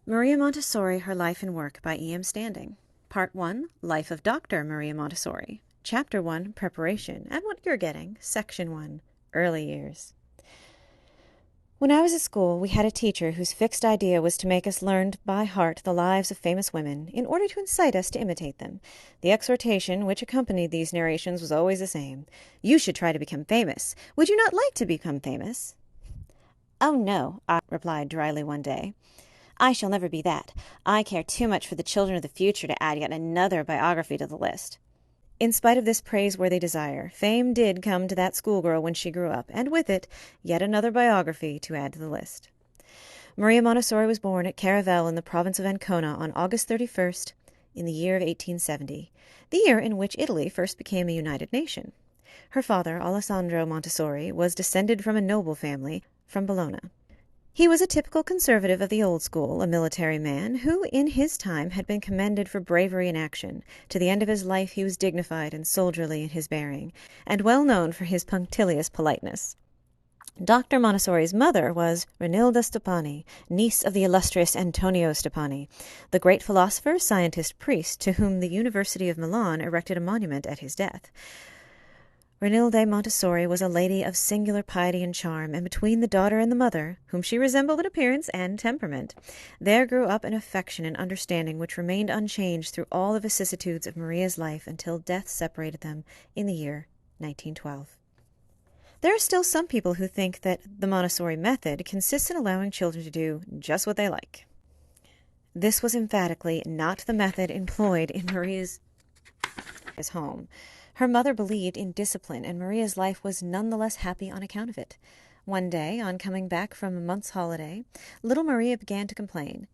Maria Montessori, Her Life and Work by E. M. Standing. Part 1, Life of Dr. Maria Montessori. Chapter 1, Preparation, and what you're getting. Section 1, Early Years. When I was at school, we had a teacher whose fixed idea was to make us learn by heart the lives of famous women in order to incite us to imitate them. The exhortation which accompanied these narrations was always the same. You should try to become famous. Would you not like to become famous? Oh, no, I replied dryly one day. I shall never be that. I care too much for the children of the future to add yet another biography to the list. In spite of this praiseworthy desire, fame did come to that schoolgirl when she grew up, and with it, yet another biography to add to the list. Maria Montessori was born at Caravel in the province of Ancona on August 31st in the year of 1870, the year in which Italy first became a united nation. Her father, Alessandro Montessori, was descended from a noble family from Bologna. He was a typical conservative of the old school, a military man who, in his time, had been commended for bravery in action. To the end of his life he was dignified and soldierly in his bearing, and well known for his punctilious politeness. Dr. Montessori's mother was Renilda Stoppani, niece of the illustrious Antonio Stoppani, the great philosopher, scientist, priest, to whom the University of Milan erected a monument at his death. Renilde Montessori was a lady of singular piety and charm, and between the daughter and the mother, whom she resembled in appearance and temperament, there grew up an affection and understanding which remained unchanged through all the vicissitudes of Maria's life until death separated them in the year 1912. There are still some people who think that the Montessori method consists in allowing children to do just what they like. This was emphatically not the method employed in Maria's home. Her mother believed in discipline, and Maria's life was none the less happy on account of it. One day, on coming back from a month's holiday, little Maria began to complain.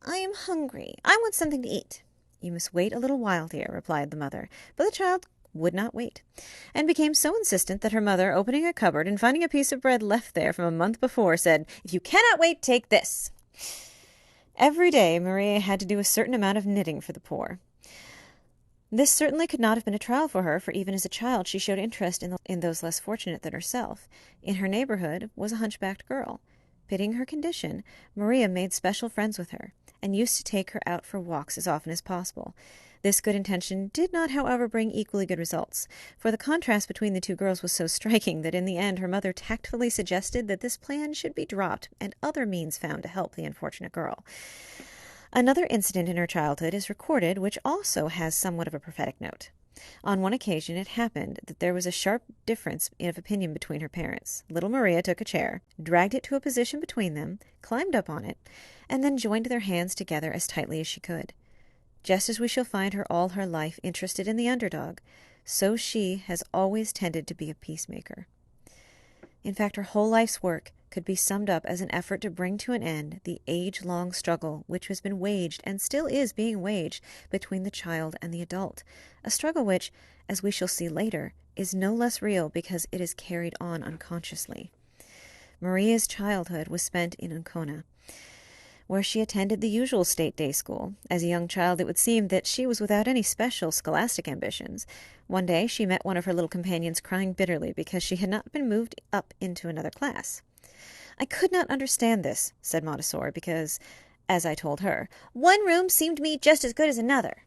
"I am hungry. I want something to eat." "You must wait a little while, dear," replied the mother. But the child would not wait, and became so insistent that her mother, opening a cupboard and finding a piece of bread left there from a month before, said, "If you cannot wait, take this." Every day Maria had to do a certain amount of knitting for the poor. This certainly could not have been a trial for her, for even as a child she showed interest in those less fortunate than herself. In her neighborhood was a hunchbacked girl. Pitying her condition, Maria made special friends with her, and used to take her out for walks as often as possible. This good intention did not, however, bring equally good results, for the contrast between the two girls was so striking that in the end her mother tactfully suggested that this plan should be dropped and other means found to help the unfortunate girl. Another incident in her childhood is recorded which also has somewhat of a prophetic note. On one occasion it happened that there was a sharp difference of opinion between her parents. Little Maria took a chair, dragged it to a position between them, climbed up on it, and then joined their hands together as tightly as she could. Just as we shall find her all her life interested in the underdog, so she has always tended to be a peacemaker. In fact, her whole life's work could be summed up as an effort to bring to an end the age-long struggle which has been waged and still is being waged between the child and the adult, a struggle which, as we shall see later, is no less real because it is carried on unconsciously. Maria's childhood was spent in Ancona, where she attended the usual state day school. As a young child, it would seem that she was without any special scholastic ambitions. One day she met one of her little companions crying bitterly because she had not been moved up into another class. "I could not understand this," said Montessori, because, as I told her, "one room seemed to me just as good as another."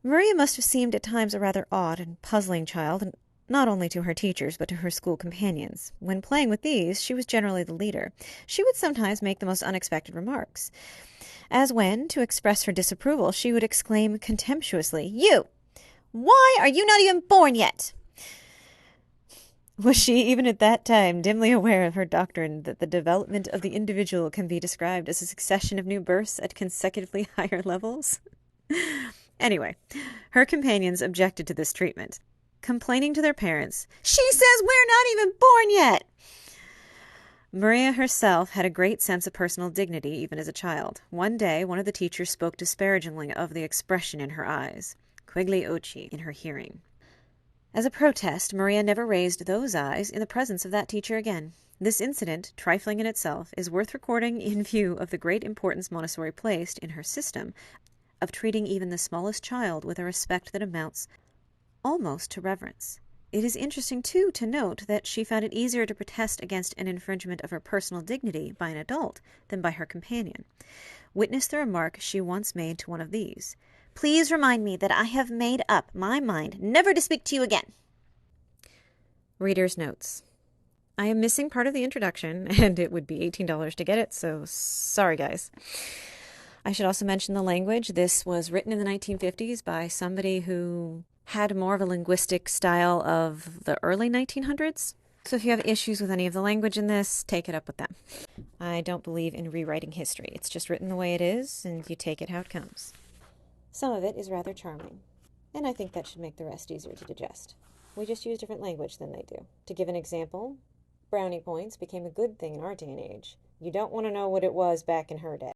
Maria must have seemed at times a rather odd and puzzling child, and not only to her teachers, but to her school companions. When playing with these, she was generally the leader. She would sometimes make the most unexpected remarks, as when, to express her disapproval, she would exclaim contemptuously, "You! Why are you not even born yet?" Was she, even at that time, dimly aware of her doctrine that the development of the individual can be described as a succession of new births at consecutively higher levels? Anyway, her companions objected to this treatment, complaining to their parents, "She says we're not even born yet!" Maria herself had a great sense of personal dignity even as a child. One day one of the teachers spoke disparagingly of the expression in her eyes, quigli occhi, in her hearing. As a protest, Maria never raised those eyes in the presence of that teacher again. This incident, trifling in itself, is worth recording in view of the great importance Montessori placed in her system of treating even the smallest child with a respect that amounts almost to reverence. It is interesting, too, to note that she found it easier to protest against an infringement of her personal dignity by an adult than by her companion. Witness the remark she once made to one of these. "Please remind me that I have made up my mind never to speak to you again." Reader's notes. I am missing part of the introduction, and it would be $18 to get it, so sorry, guys. I should also mention the language. This was written in the 1950s by somebody who had more of a linguistic style of the early 1900s. So if you have issues with any of the language in this, take it up with them. I don't believe in rewriting history. It's just written the way it is, and you take it how it comes. Some of it is rather charming, and I think that should make the rest easier to digest. We just use different language than they do. To give an example, brownie points became a good thing in our day and age. You don't want to know what it was back in her day.